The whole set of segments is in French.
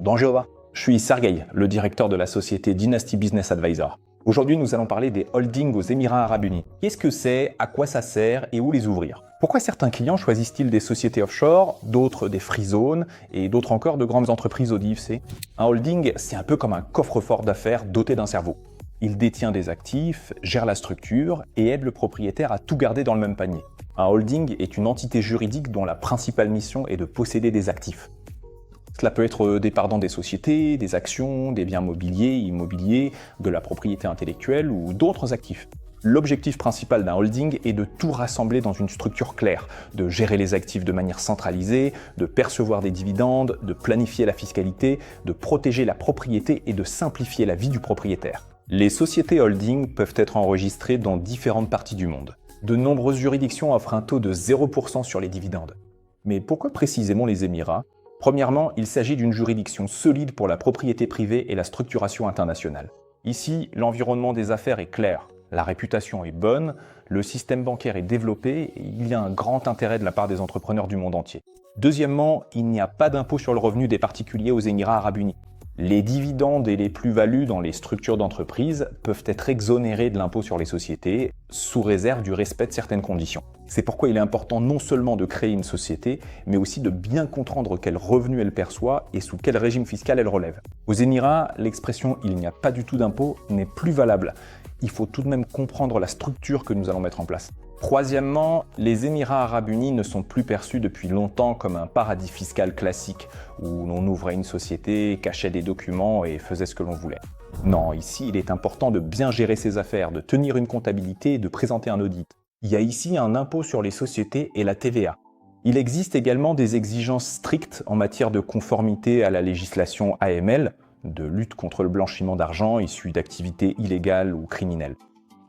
Bonjour, je suis Sergei, le directeur de la société Dynasty Business Advisor. Aujourd'hui, nous allons parler des holdings aux Émirats Arabes Unis. Qu'est-ce que c'est, à quoi ça sert et où les ouvrir? Pourquoi certains clients choisissent-ils des sociétés offshore, d'autres des free zones et d'autres encore de grandes entreprises au DIFC? Un holding, c'est un peu comme un coffre-fort d'affaires doté d'un cerveau. Il détient des actifs, gère la structure et aide le propriétaire à tout garder dans le même panier. Un holding est une entité juridique dont la principale mission est de posséder des actifs. Cela peut être des parts dans des sociétés, des actions, des biens mobiliers, immobiliers, de la propriété intellectuelle ou d'autres actifs. L'objectif principal d'un holding est de tout rassembler dans une structure claire, de gérer les actifs de manière centralisée, de percevoir des dividendes, de planifier la fiscalité, de protéger la propriété et de simplifier la vie du propriétaire. Les sociétés holding peuvent être enregistrées dans différentes parties du monde. De nombreuses juridictions offrent un taux de 0% sur les dividendes. Mais pourquoi précisément les Émirats ? Premièrement, il s'agit d'une juridiction solide pour la propriété privée et la structuration internationale. Ici, l'environnement des affaires est clair, la réputation est bonne, le système bancaire est développé et il y a un grand intérêt de la part des entrepreneurs du monde entier. Deuxièmement, il n'y a pas d'impôt sur le revenu des particuliers aux Émirats Arabes Unis. Les dividendes et les plus-values dans les structures d'entreprise peuvent être exonérés de l'impôt sur les sociétés, sous réserve du respect de certaines conditions. C'est pourquoi il est important non seulement de créer une société, mais aussi de bien comprendre quels revenus elle perçoit et sous quel régime fiscal elle relève. Aux Émirats, l'expression « il n'y a pas du tout d'impôt » n'est plus valable. Il faut tout de même comprendre la structure que nous allons mettre en place. Troisièmement, les Émirats Arabes Unis ne sont plus perçus depuis longtemps comme un paradis fiscal classique, où l'on ouvrait une société, cachait des documents et faisait ce que l'on voulait. Non, ici, il est important de bien gérer ses affaires, de tenir une comptabilité et de présenter un audit. Il y a ici un impôt sur les sociétés et la TVA. Il existe également des exigences strictes en matière de conformité à la législation AML, de lutte contre le blanchiment d'argent issu d'activités illégales ou criminelles.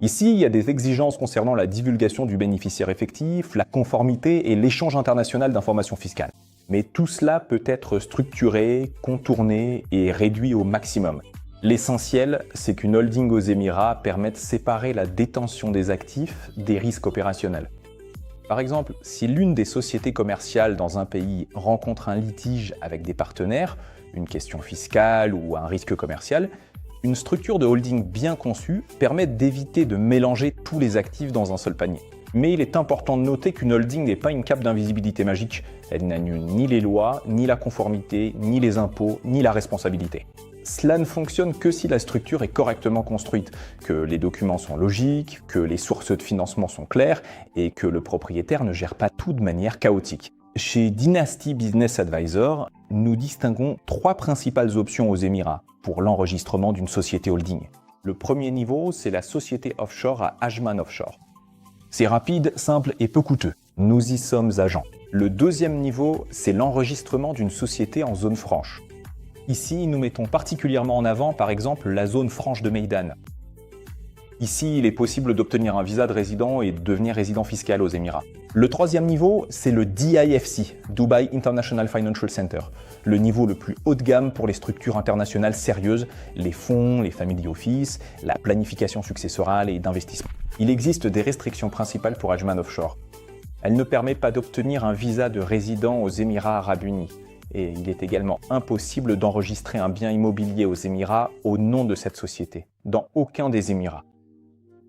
Ici, il y a des exigences concernant la divulgation du bénéficiaire effectif, la conformité et l'échange international d'informations fiscales. Mais tout cela peut être structuré, contourné et réduit au maximum. L'essentiel, c'est qu'une holding aux Émirats permette de séparer la détention des actifs des risques opérationnels. Par exemple, si l'une des sociétés commerciales dans un pays rencontre un litige avec des partenaires, une question fiscale ou un risque commercial, une structure de holding bien conçue permet d'éviter de mélanger tous les actifs dans un seul panier. Mais il est important de noter qu'une holding n'est pas une cape d'invisibilité magique. Elle n'annule ni les lois, ni la conformité, ni les impôts, ni la responsabilité. Cela ne fonctionne que si la structure est correctement construite, que les documents sont logiques, que les sources de financement sont claires et que le propriétaire ne gère pas tout de manière chaotique. Chez Dynasty Business Advisor, nous distinguons trois principales options aux Émirats pour l'enregistrement d'une société holding. Le premier niveau, c'est la société offshore à Ajman Offshore. C'est rapide, simple et peu coûteux. Nous y sommes agents. Le deuxième niveau, c'est l'enregistrement d'une société en zone franche. Ici, nous mettons particulièrement en avant, par exemple, la zone franche de Meydan. Ici, il est possible d'obtenir un visa de résident et de devenir résident fiscal aux Émirats. Le troisième niveau, c'est le DIFC, Dubai International Financial Center, le niveau le plus haut de gamme pour les structures internationales sérieuses, les fonds, les family office, la planification successorale et d'investissement. Il existe des restrictions principales pour Ajman Offshore. Elle ne permet pas d'obtenir un visa de résident aux Émirats Arabes Unis. Et il est également impossible d'enregistrer un bien immobilier aux Émirats au nom de cette société, dans aucun des Émirats.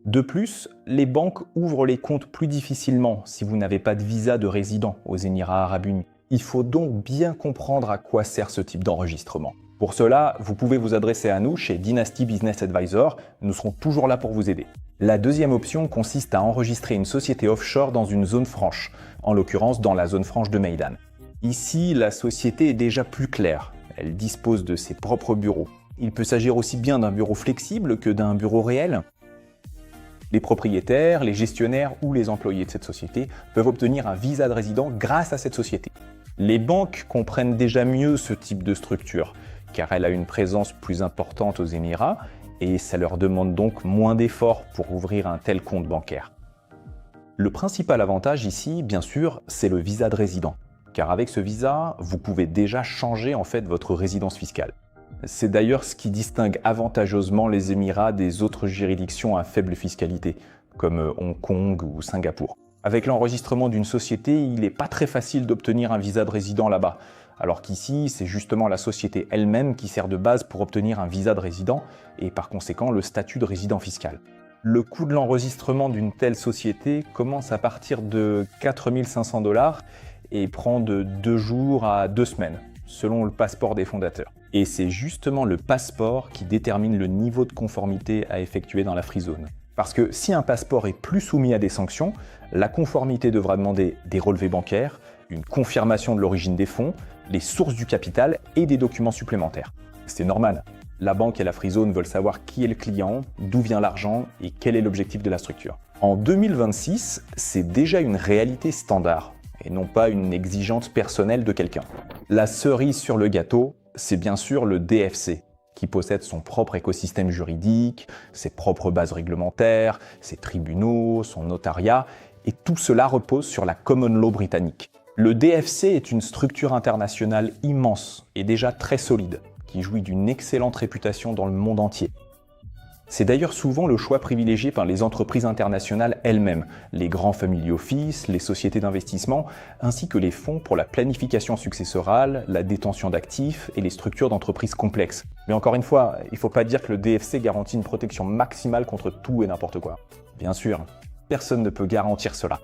De plus, les banques ouvrent les comptes plus difficilement si vous n'avez pas de visa de résident aux Émirats Arabes Unis. Il faut donc bien comprendre à quoi sert ce type d'enregistrement. Pour cela, vous pouvez vous adresser à nous chez Dynasty Business Advisor, nous serons toujours là pour vous aider. La deuxième option consiste à enregistrer une société offshore dans une zone franche, en l'occurrence dans la zone franche de Meydan. Ici, la société est déjà plus claire. Elle dispose de ses propres bureaux. Il peut s'agir aussi bien d'un bureau flexible que d'un bureau réel. Les propriétaires, les gestionnaires ou les employés de cette société peuvent obtenir un visa de résident grâce à cette société. Les banques comprennent déjà mieux ce type de structure, car elle a une présence plus importante aux Émirats et ça leur demande donc moins d'efforts pour ouvrir un tel compte bancaire. Le principal avantage ici, bien sûr, c'est le visa de résident. Car avec ce visa, vous pouvez déjà changer en fait votre résidence fiscale. C'est d'ailleurs ce qui distingue avantageusement les Émirats des autres juridictions à faible fiscalité, comme Hong Kong ou Singapour. Avec l'enregistrement d'une société, il n'est pas très facile d'obtenir un visa de résident là-bas. alors qu'ici, c'est justement la société elle-même qui sert de base pour obtenir un visa de résident et par conséquent le statut de résident fiscal. Le coût de l'enregistrement d'une telle société commence à partir de 4 500 $ et prend de 2 jours à 2 semaines, selon le passeport des fondateurs. Et c'est justement le passeport qui détermine le niveau de conformité à effectuer dans la free zone. Parce que si un passeport est plus soumis à des sanctions, la conformité devra demander des relevés bancaires, une confirmation de l'origine des fonds, les sources du capital et des documents supplémentaires. C'est normal. La banque et la free zone veulent savoir qui est le client, d'où vient l'argent et quel est l'objectif de la structure. En 2026, c'est déjà une réalité standard et non pas une exigence personnelle de quelqu'un. La cerise sur le gâteau, c'est bien sûr le DFC, qui possède son propre écosystème juridique, ses propres bases réglementaires, ses tribunaux, son notariat, et tout cela repose sur la common law britannique. Le DFC est une structure internationale immense et déjà très solide, qui jouit d'une excellente réputation dans le monde entier. C'est d'ailleurs souvent le choix privilégié par les entreprises internationales elles-mêmes, les grands family office, les sociétés d'investissement, ainsi que les fonds pour la planification successorale, la détention d'actifs et les structures d'entreprises complexes. Mais encore une fois, il ne faut pas dire que le DFC garantit une protection maximale contre tout et n'importe quoi. Bien sûr, personne ne peut garantir cela.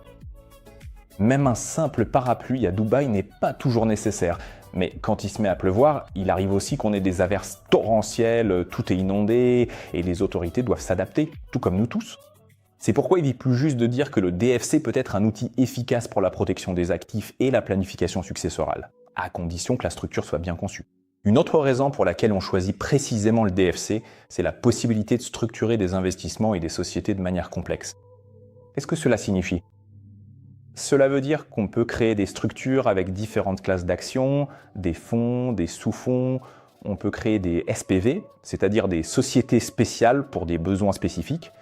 Même un simple parapluie à Dubaï n'est pas toujours nécessaire. Mais quand il se met à pleuvoir, il arrive aussi qu'on ait des averses torrentielles, tout est inondé, et les autorités doivent s'adapter, tout comme nous tous. C'est pourquoi il est plus juste de dire que le DFC peut être un outil efficace pour la protection des actifs et la planification successorale, à condition que la structure soit bien conçue. Une autre raison pour laquelle on choisit précisément le DFC, c'est la possibilité de structurer des investissements et des sociétés de manière complexe. Qu'est-ce que cela signifie ? Cela veut dire qu'on peut créer des structures avec différentes classes d'actions, des fonds, des sous-fonds, on peut créer des SPV, c'est-à-dire des sociétés spéciales pour des besoins spécifiques.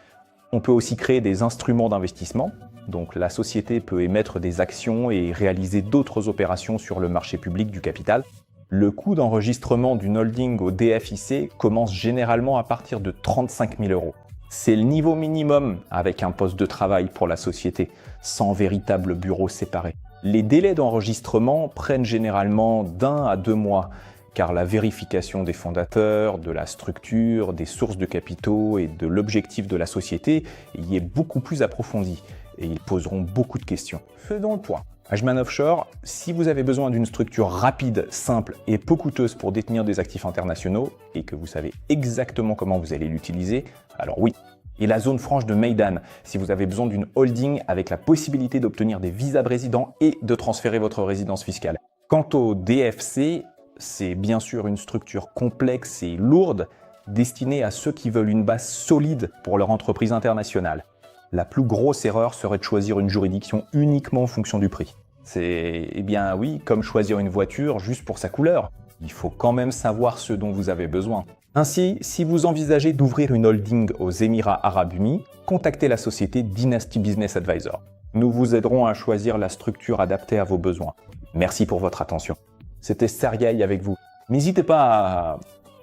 On peut aussi créer des instruments d'investissement, donc la société peut émettre des actions et réaliser d'autres opérations sur le marché public du capital. Le coût d'enregistrement d'une holding au DFIC commence généralement à partir de 35 000 €. C'est le niveau minimum avec un poste de travail pour la société, sans véritable bureau séparé. Les délais d'enregistrement prennent généralement d'1 à 2 mois, car la vérification des fondateurs, de la structure, des sources de capitaux et de l'objectif de la société y est beaucoup plus approfondie, et ils poseront beaucoup de questions. Faisons le point. Ajman Offshore, si vous avez besoin d'une structure rapide, simple et peu coûteuse pour détenir des actifs internationaux et que vous savez exactement comment vous allez l'utiliser, alors oui. Et la zone franche de Meydan, si vous avez besoin d'une holding avec la possibilité d'obtenir des visas de résident et de transférer votre résidence fiscale. Quant au DFC, c'est bien sûr une structure complexe et lourde destinée à ceux qui veulent une base solide pour leur entreprise internationale. La plus grosse erreur serait de choisir une juridiction uniquement en fonction du prix. C'est, eh bien oui, comme choisir une voiture juste pour sa couleur. Il faut quand même savoir ce dont vous avez besoin. Ainsi, si vous envisagez d'ouvrir une holding aux Émirats Arabes Unis, contactez la société Dynasty Business Advisor. Nous vous aiderons à choisir la structure adaptée à vos besoins. Merci pour votre attention. C'était Sergueï avec vous. N'hésitez pas à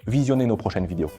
visionner nos prochaines vidéos.